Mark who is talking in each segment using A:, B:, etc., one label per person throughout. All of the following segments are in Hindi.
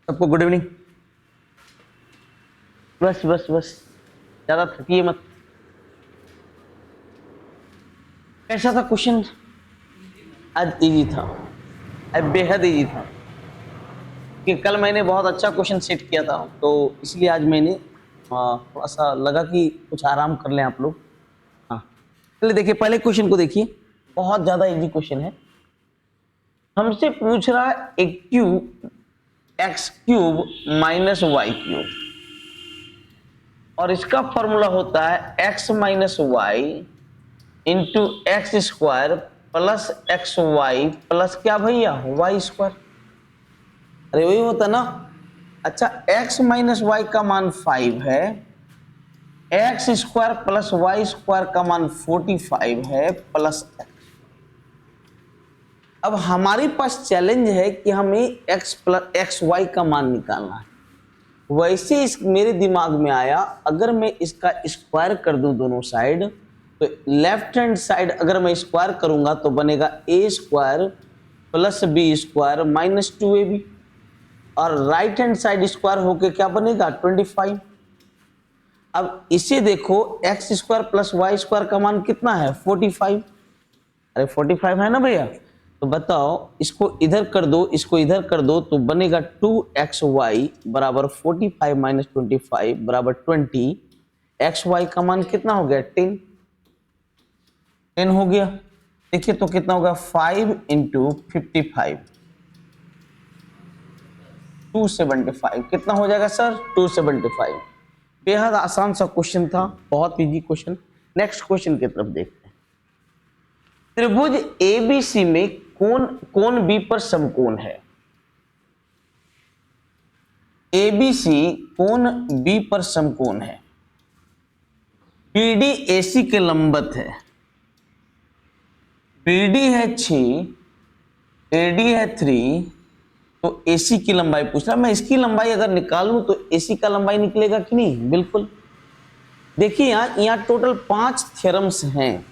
A: सबको गुड इवनिंग। बस बस बस, ज्यादा थकिए मत। कैसा था क्वेश्चन? आज इजी था, आज बेहद इजी था कि कल मैंने बहुत अच्छा क्वेश्चन सेट किया था, तो इसलिए आज मैंने थोड़ा सा लगा कि कुछ आराम कर लें आप लोग। हाँ, चलिए देखिए, पहले क्वेश्चन को देखिए, बहुत ज्यादा इजी क्वेश्चन है। हमसे पूछ रहा है एक cube x cube minus y cube, और इसका फॉर्मूला होता है x minus y into x square plus x y plus क्या भैया, वाई स्क्वायर। अरे वही होता ना। अच्छा, एक्स माइनस वाई का मान 5 है, x square plus y square का मान 45 है प्लस एक्स। अब हमारे पास चैलेंज है कि हमें एक्स प्लस एक्स वाई का मान निकालना है। वैसे इस मेरे दिमाग में आया, अगर मैं इसका स्क्वायर कर दूं दोनों साइड, तो लेफ्ट हैंड साइड अगर मैं स्क्वायर करूंगा तो बनेगा a square plus B square minus 2ab, और राइट हैंड साइड स्क्वायर होके क्या बनेगा 25। अब इसे देखो, x square plus y square का मान कितना है 45। अरे 45 है ना भैया, तो बताओ इसको इधर कर दो, इसको इधर कर दो, तो बनेगा 2xy बराबर 45 माइनस 25 बराबर 20। xy का मान कितना हो गया 10 हो गया। देखिए तो कितना होगा 5 इंटू 55 275, कितना हो जाएगा सर 275। बेहद आसान सा क्वेश्चन था, बहुत इजी क्वेश्चन। नेक्स्ट क्वेश्चन की तरफ देखते हैं। त्रिभुज एबीसी में कोण बी पर समकोण है। एबीसी कोण बी पर समकोण है। बीडी एसी के लंबवत है। बीडी है 6, एडी है 3, तो एसी की लंबाई पूछ रहा। मैं इसकी लंबाई अगर निकालूं तो एसी का लंबाई निकलेगा कि नहीं? बिल्कुल। देखिए यहाँ टोटल 5 थ्योरम्स हैं,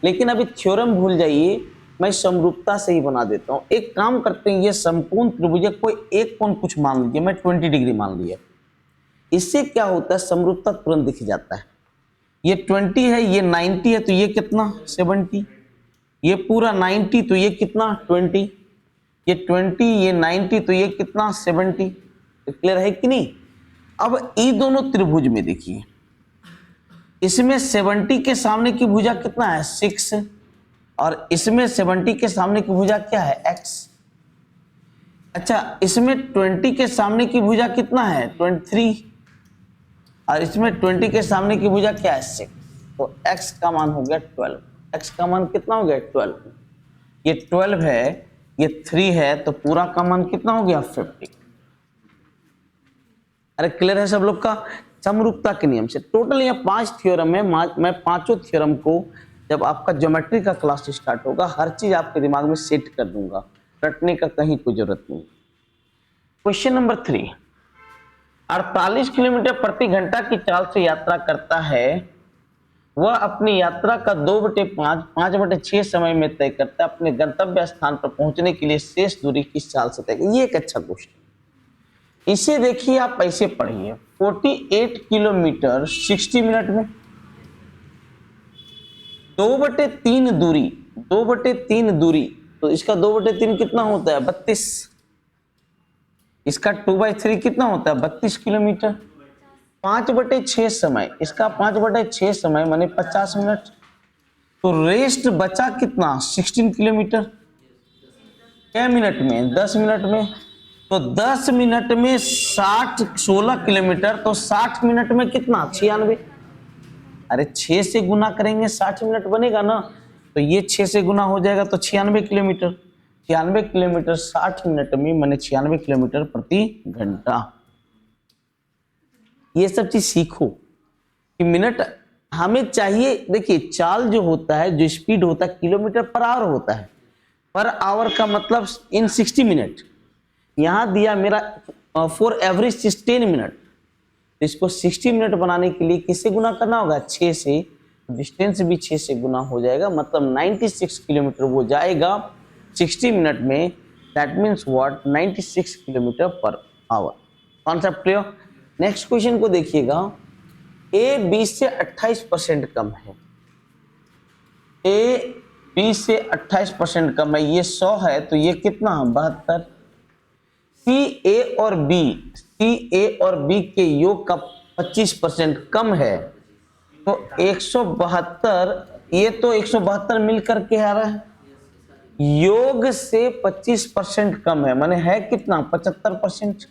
A: लेकिन अभी थ्योरम भूल जाइए, मैं समरूपता से ही बना देता हूं। एक काम करते हैं, ये समकोण त्रिभुज कोई एक कोण कुछ मान लीजिए, मैं 20 डिग्री मान लिया। इससे क्या होता है, समरूपता तुरंत दिख जाता है। ये 20 है, ये 90 है, तो ये कितना 70। ये पूरा 90, तो ये कितना 20। ये 20, ये 90, तो ये कितना 70। क्लियर है कि नहीं? अब ये दोनों त्रिभुज में देखिए, इसमें 70 के सामने की भुजा कितना है 6, और इसमें 70 के सामने की भुजा क्या है x। अच्छा, इसमें 20 के सामने की भुजा कितना है 23, और इसमें 20 के सामने की भुजा क्या है 6, तो x का मान हो गया 12। x का मान कितना हो गया 12। ये 12 है, ये 3 है, तो पूरा का मान कितना हो गया 50। अरे क्लियर है सब लोग का? समरूपता के नियम से टोटल यहाँ 5 थ्योरम है। मैं पांचों थ्योरम को जब आपका ज्योमेट्री का क्लास स्टार्ट होगा, हर चीज आपके दिमाग में सेट कर दूंगा, रटने का कहीं कोई जरूरत नहीं। क्वेश्चन नंबर 3, 48 किलोमीटर प्रति घंटा की चाल से यात्रा करता है। वह अपनी यात्रा का 2/5 5/6 समय में तय करता है। अपने गंतव्य स्थान पर पहुंचने के लिए शेष दूरी किस चाल से तय करेगा? ये एक अच्छा क्वेश्चन। इसे देखिए, आप ऐसे पढ़िए, 48 किलोमीटर 60 मिनट में, 2/3 दूरी, 2/3 दूरी, तो इसका 2/3 कितना होता है 32। इसका 2/3 कितना होता है 32 किलोमीटर। 5/6 समय, इसका 5/6 समय माने 50 मिनट, तो रेस्ट बचा कितना 16 किलोमीटर। क्या मिनट में 10 मिनट में, तो 10 मिनट में 16 किलोमीटर, तो 60 मिनट में कितना 96। अरे 6 से गुना करेंगे 60 मिनट बनेगा ना, तो ये 6 से गुना हो जाएगा तो 96 किलोमीटर। 96 किलोमीटर 60 मिनट में माने 96 किलोमीटर प्रति घंटा। ये सब चीज सीखो कि मिनट हमें चाहिए। देखिए चाल जो होता है, जो स्पीड होता है किलोमीटर पर आवर होता है। पर आवर का मतलब इन 60 मिनट। यहां दिया मेरा फॉर एवरेज 10 मिनट, इसको 60 मिनट बनाने के लिए किससे गुना करना होगा 6 से, डिस्टेंस भी 6 से गुना हो जाएगा, मतलब 96 किलोमीटर वो जाएगा 60 मिनट में। That means what 96 kilometre per hour. Concept clear. Next question को देखिएगा, ए 20 से 28% कम है, ए 20 से 28% कम है, ये 100 है तो ये कितना 72। सी ए और बी के योग का 25% कम है तो 172, ये तो 172 मिलकर के आ रहा है, योग से 25% कम है, माने है कितना 75%।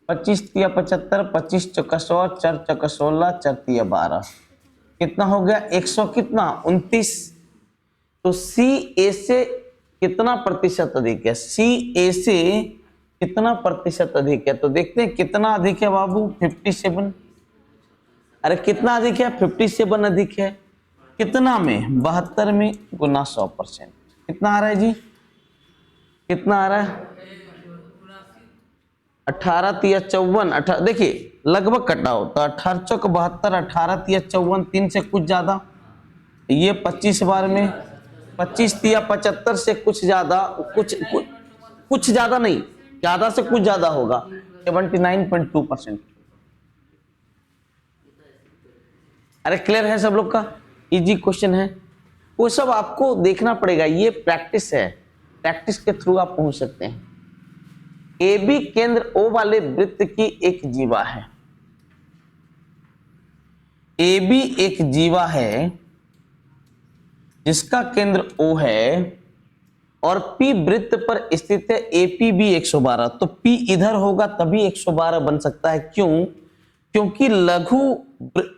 A: 25 तिया 75, 25 चौका 100, 4 चौका 16, 4 तिया 12, कितना हो गया 100 कितना 29। तो सी ए से कितना प्रतिशत अधिक है, सी ए से कितना प्रतिशत अधिक है, तो देखते हैं कितना अधिक है बाबू 57। अरे कितना अधिक है 57 अधिक है, कितना में 72 में गुना 100%, कितना आ रहा है जी, कितना आ रहा है 18 तिया 54, देखिए लगभग कटाओ तो 18 चौक 72, 18 तिया 54, 3 से कुछ ज्यादा, ये 25 बार में 25 तिया 75 से कुछ ज्यादा, कुछ ज्यादा नहीं, ज्यादा से कुछ ज्यादा होगा 79.2%। अरे क्लियर है सब लोग का, इजी क्वेश्चन है, वो सब आपको देखना पड़ेगा, ये प्रैक्टिस है, प्रैक्टिस के थ्रू आप पहुंच सकते हैं। ए बी केंद्र ओ वाले वृत्त की एक जीवा है, ए बी एक जीवा है जिसका केंद्र ओ है और पी वृत्त पर स्थित है, एपी भी 112, तो पी इधर होगा तभी 112 बन सकता है, क्यों, क्योंकि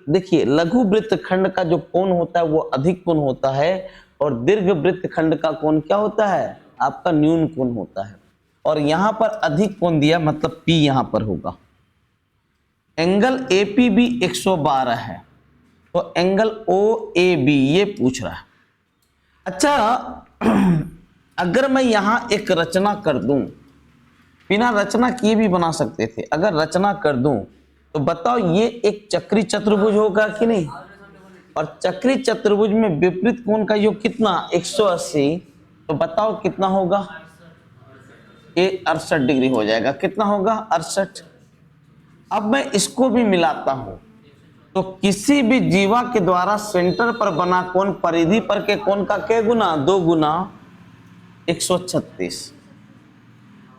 A: देखिए लघु वृत्त खंड का जो कोण होता है वो अधिक कोण होता है और दीर्घ वृत्त खंड का कोण क्या होता है आपका न्यून कोण होता है, और यहां पर अधिक कोण दिया मतलब P यहां पर होगा। एंगल AP भी 112 है तो एंगल OAB ये पूछ रहा है। अच्छा अगर मैं यहां एक रचना कर दूं, बिना रचना किए भी बना सकते थे, अगर रचना कर दूं तो बताओ ये एक चक्री चतुर्भुज होगा कि नहीं, और चक्री चतुर्भुज में विपरीत कोण का योग कितना 180, तो बताओ कितना होगा, ये 68 डिग्री हो जाएगा, कितना होगा 68। अब मैं इसको भी मिलाता हूं तो किसी भी जीवा के द्वारा सेंटर पर बना कोण परिधि पर के कोण का क्या गुना 2 गुना 136।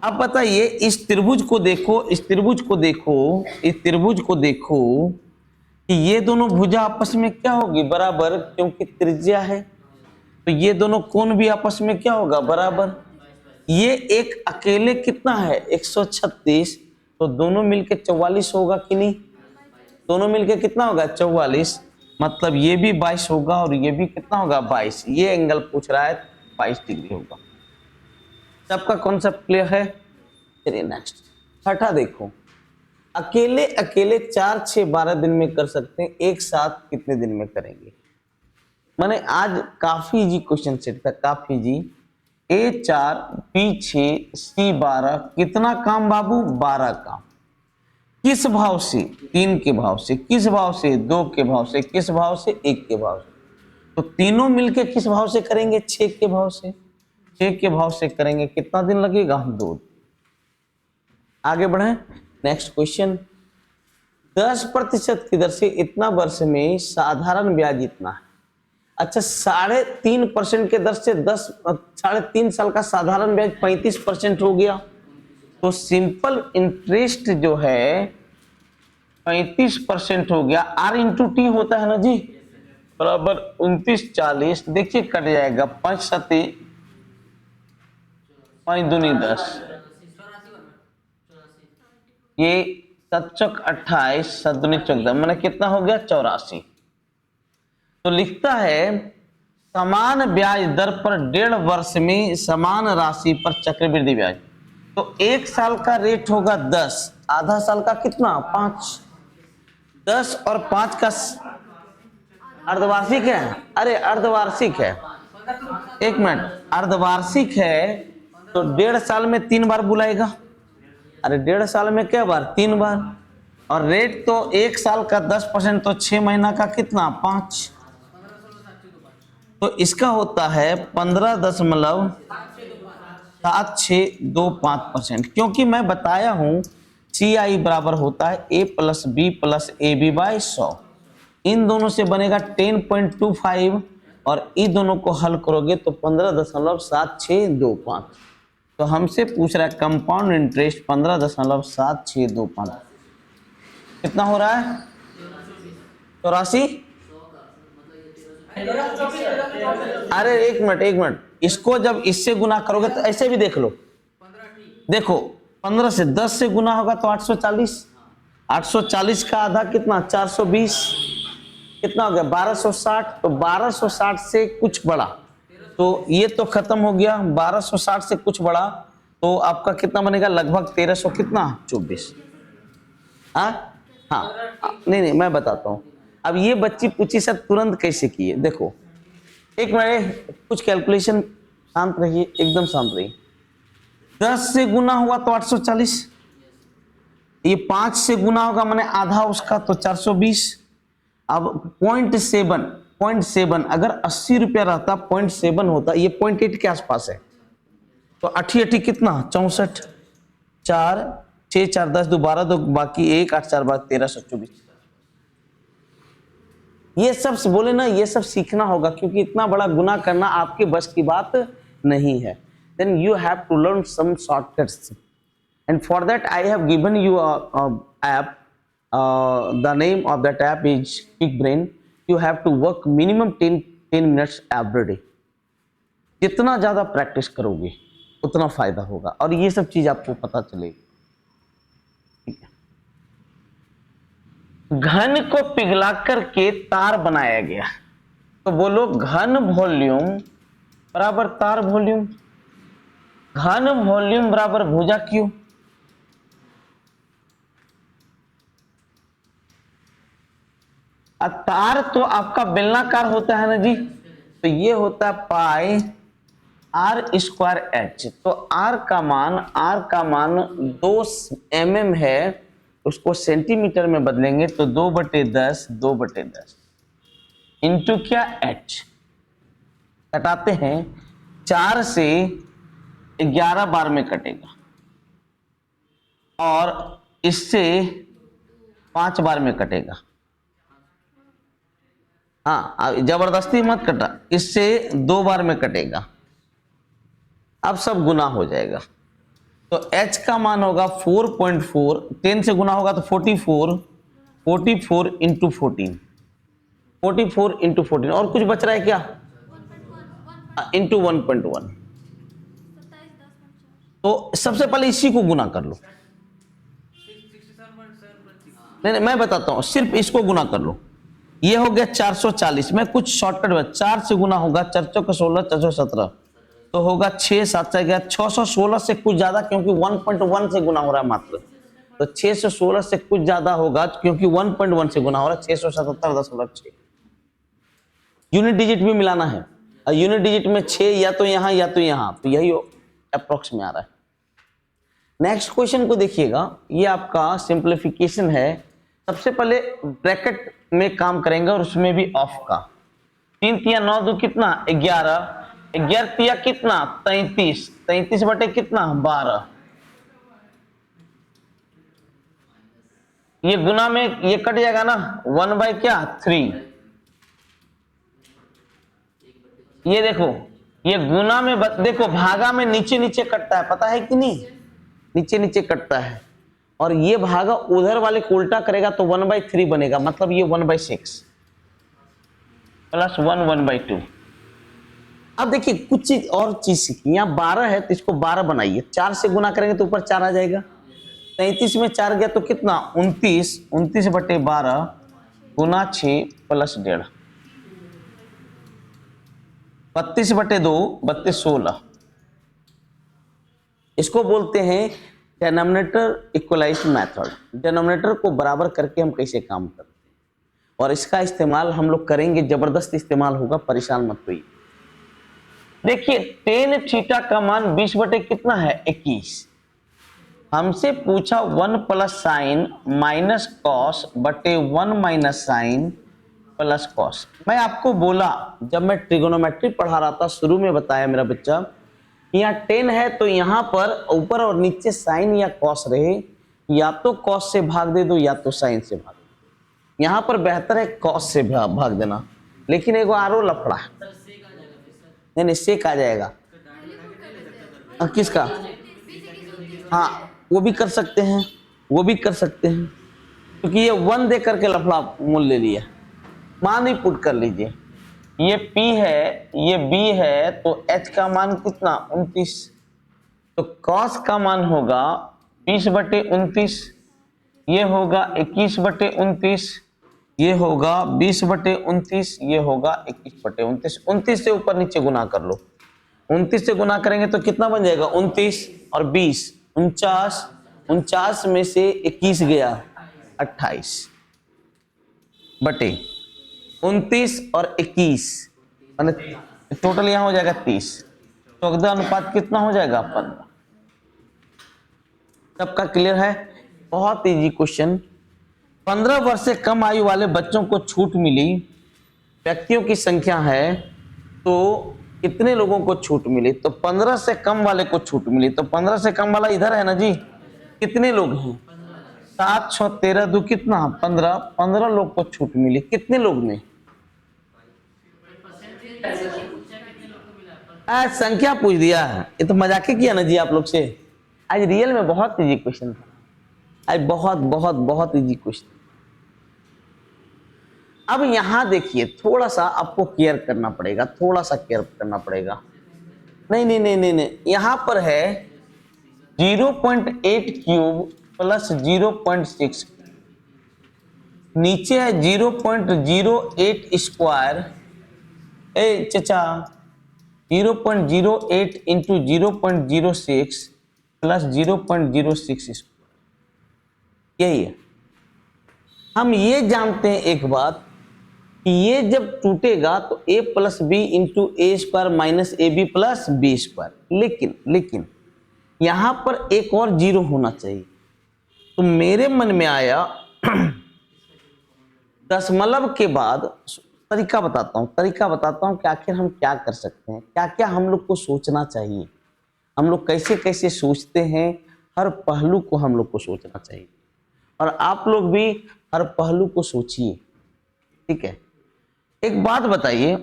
A: अब बताइए इस त्रिभुज को देखो, इस त्रिभुज को देखो, इस त्रिभुज को देखो कि ये दोनों भुजा आपस में क्या होगी बराबर, क्योंकि त्रिज्या है तो ये दोनों कोण भी आपस में क्या होगा बराबर। ये एक अकेले कितना है 136, तो दोनों मिलके 44 होगा कि नहीं, दोनों मिलके कितना होगा 44, मतलब ये भी 22 होगा और ये भी कितना होगा 22, ये एंगल पूछ रहा है 22 डिग्री होगा। सबका कॉन्सेप्ट क्लियर है। चलिए नेक्स्ट छठा देखो, अकेले अकेले 4 6 12 दिन में कर सकते हैं, एक साथ कितने दिन में करेंगे। मैंने आज काफी इजी क्वेश्चन सेट था, काफी इजी। A4 B6 C12, कितना काम बाबू 12 काम, किस भाव से 3 के भाव से, किस भाव से 2 के भाव से, किस भाव से 1 के भाव से, तो तीनों मिलके किस भाव से करेंगे 6 के भाव से, 6 के भाव से करेंगे, कितना दिन लगेगा 2। आगे बढ़े नेक्स्ट क्वेश्चन, 10% की दर से इतना वर्ष में साधारण ब्याज इतना है। अच्छा 3.5% के दर से 3.5 साल का साधारण ब्याज 35% हो गया, तो सिंपल इंटरेस्ट जो है 35% हो गया, R इंटू टी होता है ना जी, बराबर 2940, देखिए कट जाएगा 5 7 5 दूनी 10, ये 7 चौक 28, 7 दूनी 14, मैंने कितना हो गया 84। तो लिखता है समान ब्याज दर पर 1.5 वर्ष में समान राशि पर चक्रवृद्धि ब्याज, तो 1 साल का रेट होगा 10, आधा साल का कितना 5, 10 और 5 का अर्धवार्षिक है, अरे अर्धवार्षिक है, 1 मिनट, अर्धवार्षिक है तो 1.5 साल में 3 बार बुलाएगा, अरे 1.5 साल में क्या बार 3 बार, और रेट तो 1 साल का 10%, तो 6 महीना का कितना 5, तो इसका होता है 15.7 7625%, क्योंकि मैं बताया हूं CI बराबर होता है A plus B plus AB by 100। इन दोनों से बनेगा 10.25 और इन दोनों को हल करोगे तो 15.7625। तो हमसे पूछ रहा है कंपाउंड इंटरेस्ट 15.7625 कितना हो रहा है? 84। अरे एक मिनट, इसको जब इससे गुना करोगे तो ऐसे भी देख लो, देखो 15 से 10 से गुना होगा तो 840, 840 का आधा कितना 420, कितना हो गया 1260। तो 1260 से कुछ बड़ा, तो ये तो खत्म हो गया। 1260 से कुछ बड़ा तो आपका कितना बनेगा? लगभग 1300 कितना 24। हाँ नहीं मैं बताता हूँ। अब ये बच्ची पूछी सर तुरंत कैसे किए, देखो एक मिनट कुछ कैलकुलेशन, शांत रहिए, एकदम शांत रहिए। 10 से गुना हुआ तो 840, ये 5 से गुना होगा मैंने आधा उसका तो 420। अब 0.7 अगर 80 रुपया रहता 0.7 होता, ये 0.8 के आसपास है, तो 88 कितना 64, 4 6 4 10 2 12 2 बाकी 1 8 4 12 1324। ये सब बोले ना, ये सब सीखना होगा क्योंकि इतना बड़ा गुना करना आपके बस की बात नहीं है। Then you have to learn some shortcuts, and for that I have given you a app. The name of that app is QuickBrain. You have to work minimum 10 minutes every day. जितना ज्यादा प्रैक्टिस करोगे उतना फायदा होगा और ये सब चीज आपको पता चलेगी। ठीक है, घन को पिघला करके तार बनाया गया, तो बोलो घन वॉल्यूम बराबर तार वॉल्यूम, घन वॉल्यूम बराबर भुजा क्यू। तार तो आपका बेलनाकार होता है ना जी, तो ये होता है पाई R स्क्वायर H। तो R का मान 2 mm है, उसको सेंटीमीटर में बदलेंगे तो 2/10 इंटू क्या H, कटाते हैं 4 से 11 बार में कटेगा और इससे 5 बार में कटेगा। हाँ जबरदस्ती मत कटा, इससे 2 बार में कटेगा। अब सब गुना हो जाएगा तो H का मान होगा 4.4, 10 से गुना होगा तो 44 इंटू 14, 44 इंटू 14 और कुछ बच रहा है क्या? इंटू 1.1। तो सबसे पहले इसी को गुना कर लो। नहीं मैं बताता हूं, सिर्फ इसको गुना कर लो। ये हो गया 440 में कुछ शॉर्टकट में 4 से गुना होगा 4 4 16 4 17 तो होगा 6 7 से गया 616 से कुछ ज्यादा क्योंकि 1.1 से गुना हो रहा है मात्र, तो 616 से कुछ ज्यादा होगा क्योंकि 1.1 से गुना हो रहा है 677.6। यूनिट डिजिट भी मिलाना है और यूनिट डिजिट में 6 या तो यहाँ तो यही अप्रोक्स में आ रहा है। नेक्स्ट क्वेश्चन को देखिएगा, ये आपका सिंप्लीफिकेशन है। सबसे पहले ब्रैकेट में काम करेंगे और उसमें भी ऑफ का। 3 तिया 9 2 कितना 11, 11 तिया कितना 33, 33 बटे कितना 12। ये गुना में ये कट जाएगा ना 1/3। ये देखो ये गुना में देखो भागा में नीचे नीचे कटता है, पता है कि नहीं, नीचे नीचे कटता है और ये भागा उधर वाले को उल्टा करेगा तो 1/3 बनेगा, मतलब ये 1/6 प्लस 1 1/2। अब देखिए कुछ चीज और चीज सीखी, यहाँ 12 है तो इसको 12 बनाइए, 4 से गुना करेंगे तो ऊपर 4 आ जाएगा। 33 में 4 गया तो कितना 29, 29/12 गुना 6 प्लस 1.5, 32/2 32 16। इसको बोलते हैं डिनोमिनेटर इक्वलाइज मेथड। डिनोमिनेटर को बराबर करके हम कैसे काम करते हैं और इसका इस्तेमाल हम लोग करेंगे, जबरदस्त इस्तेमाल होगा, परेशान मत होइए। देखिए tan थीटा का मान 20 बटे कितना है 21। हमसे पूछा 1 प्लस साइन माइनस कॉस बटे 1 माइनस साइन प्लस कॉस। मैं आपको बोला जब मैं ट्रिगोनोमेट्री पढ़ा रहा था, शुरू में बताया मेरा बच्चा यहाँ 10 है तो यहाँ पर ऊपर और नीचे साइन या कॉस रहे, या तो कॉस से भाग दे दो या तो साइन से भाग दो। यहाँ पर बेहतर है कॉस से भाग देना, लेकिन एगो आरो लफड़ा है, नहीं सेक आ जाएगा। किसका? हाँ वो भी कर सकते हैं, वो भी कर सकते हैं, क्योंकि ये 1 दे करके लफड़ा मूल ले लिया। मान ही पुट कर लीजिए, ये P है ये B है, तो H का मान कितना 29, तो cos का मान होगा 20/29, ये होगा 21/29, ये होगा 20/29, ये होगा 21/29। 29 से ऊपर नीचे गुना कर लो, 29 से गुना करेंगे तो कितना बन जाएगा 29 और 20 49, 49 में से 21 गया 28 बटे 29 और 21, माने टोटल यहां हो जाएगा 30। तो अगला अनुपात कितना हो जाएगा 15। सबका क्लियर है? बहुत इजी क्वेश्चन। 15 वर्ष से कम आयु वाले बच्चों को छूट मिली, व्यक्तियों की संख्या है, तो कितने लोगों को छूट मिली? तो 15 से कम वाले को छूट मिली, तो 15 से कम वाला इधर है ना जी, कितने लोग हैं? 7 6 13 2 कितना 15, 15 लोग को छूट मिली। कितने लोग में? संख्या पूछ दिया है, ये तो मजाक किया ना जी आप लोग से। आज रियल में बहुत इजी क्वेश्चन था, आज बहुत बहुत बहुत इजी क्वेश्चन। अब यहां देखिए थोड़ा सा आपको केयर करना पड़ेगा, थोड़ा सा केयर करना पड़ेगा। नहीं नहीं नहीं नहीं नहीं, यहां पर है 0.8 क्यूब प्लस 0.6, नीचे है 0.08 स्क्वायर। ए चचा 0.08 इंटू 0.06 प्लस 0.06, यही है। हम ये जानते हैं एक बात कि ये जब टूटेगा तो a plus B into A square minus A B plus B square, लेकिन यहां पर एक और जीरो होना चाहिए। तो मेरे मन में आया दशमलव के बाद तरीका बताता हूं कि आखिर हम क्या कर सकते हैं, क्या क्या हम लोग को सोचना चाहिए, हम लोग कैसे कैसे सोचते हैं, हर पहलू को हम लोग को सोचना चाहिए। और आप लोग भी हर पहलू को सोचिए, ठीक है। एक बात बताइए,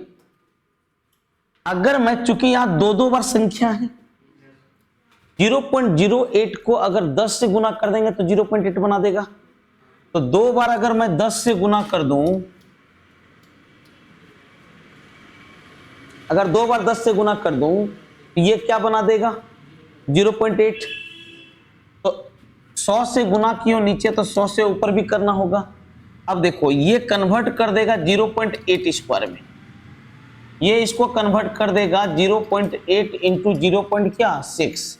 A: अगर मैं, चूंकि यहां दो बार संख्या है, 0.08 को अगर 10 से गुना कर देंगे तो 0.8 बना देगा। तो 2 बार अगर मैं 10 से गुना कर दूं, अगर 2 बार 10 से गुना कर दूं तो ये क्या बना देगा 0.8। तो 100 से गुना क्यों नीचे, तो 100 से ऊपर भी करना होगा। अब देखो ये कन्वर्ट कर देगा 0.8 स्क्वायर में, ये इसको कन्वर्ट कर देगा 0.8 इंटू 0.6,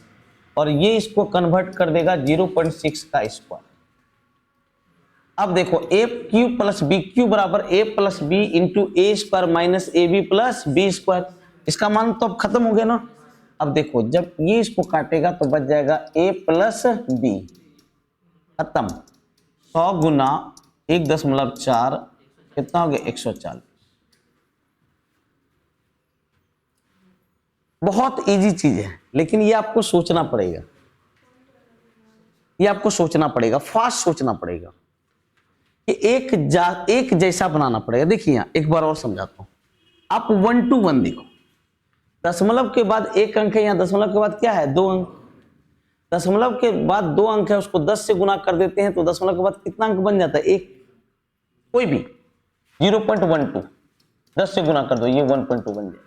A: और ये इसको कन्वर्ट कर देगा 0.6 का स्क्वायर। अब देखो a cube plus b cube बराबर a plus B into A square minus A B plus B square, इसका मान तो अब खत्म हो गया ना। अब देखो जब ये इसको काटेगा तो बच जाएगा ए प्लस बी, खत्म। 100 गुना 1.4 कितना हो गया 140। बहुत इजी चीज है, लेकिन ये आपको सोचना पड़ेगा, ये आपको सोचना पड़ेगा, फास्ट सोचना पड़ेगा कि एक जैसा बनाना पड़ेगा। देखिए यहां एक बार और समझाता हूं, आप 1 to 1 देखो, दशमलव के बाद एक अंक है, यहां दशमलव के बाद क्या है 2 अंक, दशमलव के बाद 2 अंक है, उसको 10 से गुना कर देते हैं तो दशमलव के बाद कितना अंक बन जाता है 1, कोई भी 0.12, 10 से गुना कर दो ये 1.2 बन जाएगा।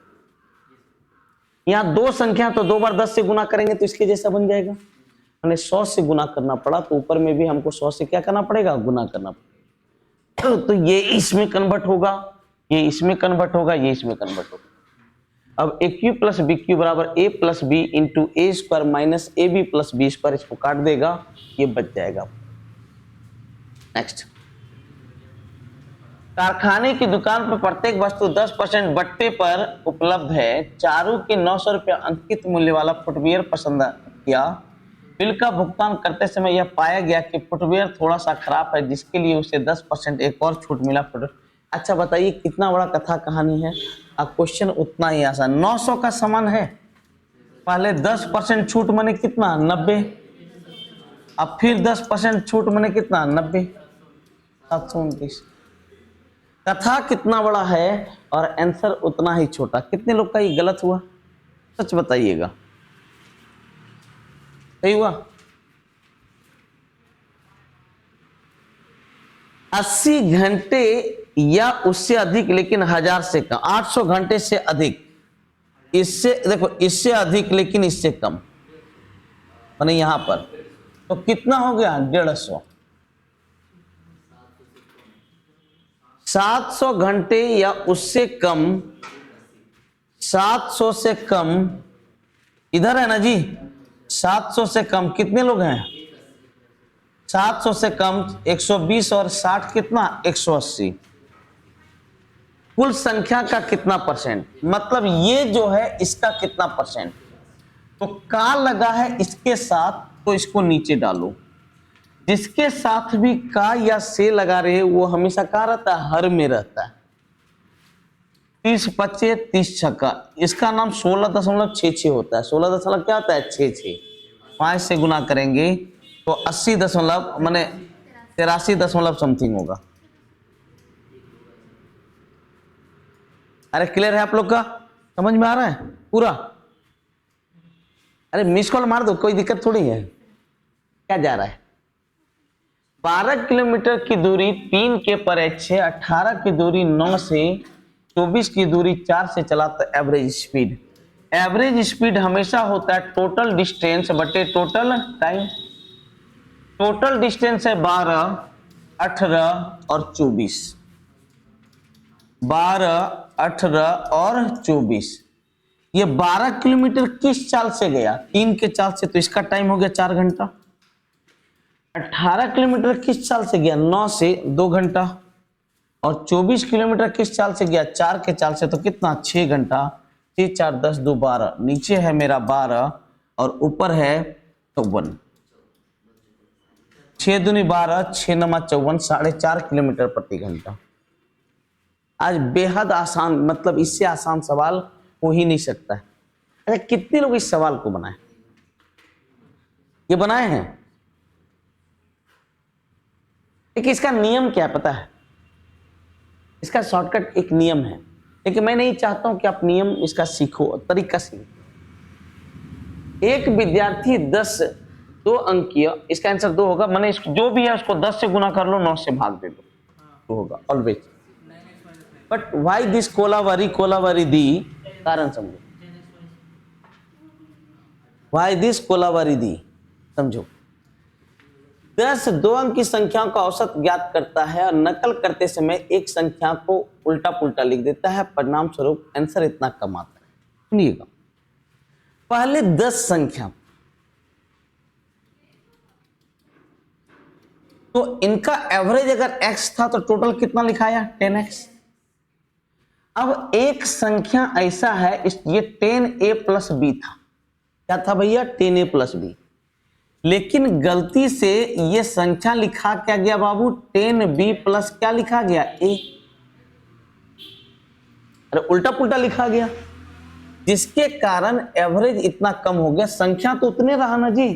A: यहां 2 संख्या तो 2 बार 10 से गुना करेंगे तो इसके जैसा बन जाएगा। हमने 100 से गुना करना पड़ा तो ऊपर में भी हमको 100 से क्या करना पड़ेगा, गुना करना पड़ेगा। तो ये इसमें कन्वर्ट होगा, ये इसमें कन्वर्ट होगा, ये इसमें कन्वर्ट होगा। अब a cube plus b cube बराबर a plus B into A square minus A B plus B square, इसको काट देगा, ये बच जाएगा। नेक्स्ट, कारखाने की दुकान पर प्रत्येक वस्तु 10% बट्टे पर उपलब्ध है। चारू के 900 रुपया अंकित मूल्य वाला फुटवियर पसंद किया। बिल का भुगतान करते समय यह पाया गया कि फुटवियर थोड़ा सा खराब है, जिसके लिए उसे 10% एक और छूट मिला। अच्छा बताइए कितना बड़ा कथा कहानी है, अब क्वेश्चन उतना ही आसान। 900 का सामान है, पहले 10% छूट माने कितना 90, अब फिर 10% छूट माने कितना 90, 729। कथा कितना बड़ा है और आंसर उतना ही छोटा। कितने लोग का ये गलत हुआ, सच बताइएगा, सही हुआ? 80 घंटे या उससे अधिक, लेकिन 1000 से कम। 800 घंटे से अधिक, इससे देखो, इससे अधिक लेकिन इससे कम, माने यहां पर तो कितना हो गया 150। 700 घंटे या उससे कम, 700 से कम इधर है ना जी, 700 से कम कितने लोग हैं? 700 से कम 120 और 60 कितना 180। कुल संख्या का कितना परसेंट, मतलब ये जो है इसका कितना परसेंट। तो का लगा है इसके साथ तो इसको नीचे डालो, जिसके साथ भी का या से लगा रहे वो हमेशा का रहता है, हर में रहता है। 30 25 30 छक्का, इसका नाम 16.66 होता है। 16 दशमलव क्या होता है 66, 5 से गुना करेंगे तो 80 दशमलव माने 83 दशमलव समथिंग होगा। अरे क्लियर है आप लोग का, समझ में आ रहा है पूरा? अरे मिस कॉल मार दो, कोई दिक्कत थोड़ी है, क्या जा रहा है। 12 किलोमीटर की दूरी 3 के परे 6, 18 की दूरी 9 से, 24 की दूरी 4 से चला तो एवरेज स्पीड। एवरेज स्पीड हमेशा होता है टोटल डिस्टेंस बटे टोटल टाइम। टोटल डिस्टेंस है 12, 18 और 24। 12, 18 और 24। ये 12 किलोमीटर किस चाल से गया? 3 के चाल से, तो इसका टाइम हो गया 4 घंटा। 18 किलोमीटर किस चाल से गया? 9 से, 2 घंटा। और 24 किलोमीटर किस चाल से गया? 4 के चाल से, तो कितना 6 घंटा। 6 4 10 2 12, नीचे है मेरा 12 और ऊपर है 54। 6 दूनी 12, 6 नमा 54, 4.5 किलोमीटर प्रति घंटा। आज बेहद आसान, मतलब इससे आसान सवाल हो ही नहीं सकता है। अच्छा, कितने लोग इस सवाल को बनाए? ये बनाए हैं? लेकिन इसका नियम क्या है पता है? इसका शॉर्टकट एक नियम है, लेकिन मैं नहीं चाहता हूं कि आप नियम इसका सीखो, तरीका सीखो। एक विद्यार्थी 10 2 अंकीय, इसका आंसर 2 होगा, मैंने जो भी है उसको 10 से गुना कर लो, 9 से भाग दे दो, तो होगा always. But why this Kolaveri Di, कारण समझो। व्हाई दिस कोलावरी दी, समझो। 10 2 अंक की संख्याओं का औसत ज्ञात करता है और नकल करते समय एक संख्या को उल्टा पुल्टा लिख देता है, परिणाम स्वरूप आंसर इतना कम आता है। सुनिएगा, पहले 10 संख्या, तो इनका एवरेज अगर x था तो टोटल कितना लिखाया 10x। अब एक संख्या ऐसा है, ये 10a प्लस b था। क्या था भैया? 10a plus b। लेकिन गलती से ये संख्या लिखा क्या गया बाबू? 10b प्लस क्या लिखा गया? a। अरे उल्टा पुल्टा लिखा गया, जिसके कारण एवरेज इतना कम हो गया। संख्या तो उतने रहा ना जी,